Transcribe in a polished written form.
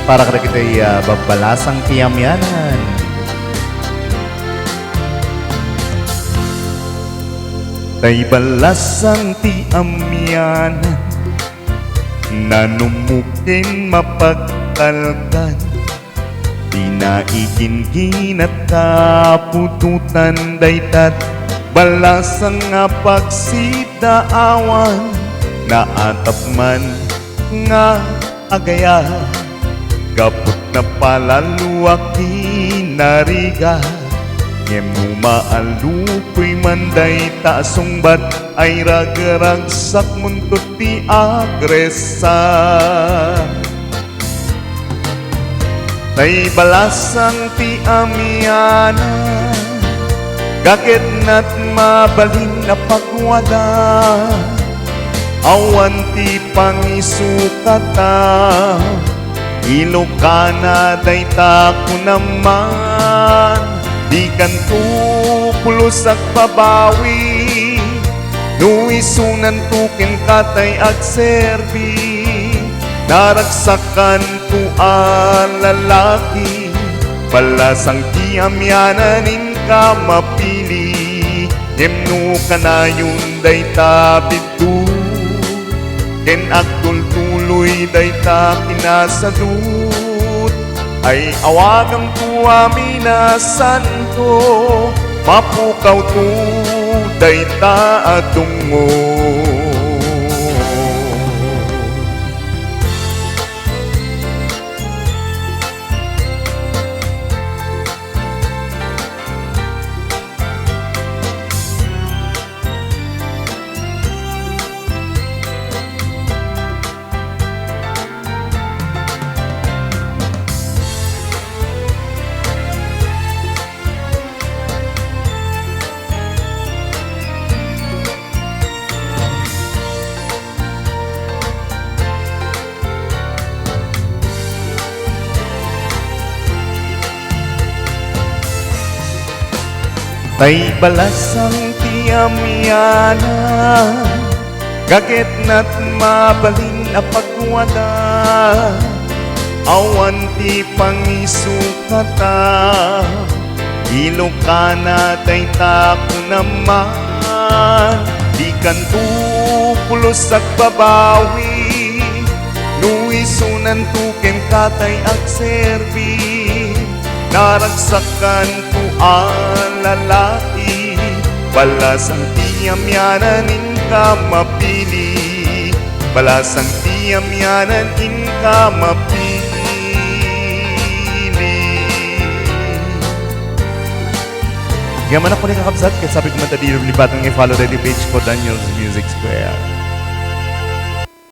para kada kita'y babalasang tiyamyanan. Tay balasang tiyamyanan, nanumukin mapagtalkan, dinaigin at kapututan daytat, balasang nga pagsidaawan, naatap man nga agaya, gapot na palaluak nariga, ngem maalupoy manday taasungbat, ay ragaragsak muntot ti agresa. Tay balasang ti amiyana, gagit na't mabalin na pagwada, awan ti pangisukata, ilokana day tako naman, di kan tupulos at pabawi, nuisunan tukin katay agserbi, naragsakan tu lalaki, balasang tiyamyananin ka mapili, yemno ka na yun day tabidu, ken agtul tuloy day ta kinasadut, ay awagang tu amina santo, mapukaw tu day ta atungo. Tay balasang tiyamyana, gagit na't mabalin na pagwada, awan ti pangisukata, ilokana tay tako naman, di kan tupulos at babawi, nuisunan tuken katay agserbi, naragsakan tu lalaki, balasang tiyamyananin ka mapili, balasang tiyamyananin ka mapili. Gaman ako ni kakabsat, kaya sabi ko matadiro libatang i-follow ready page ko, Daniel's Music Square.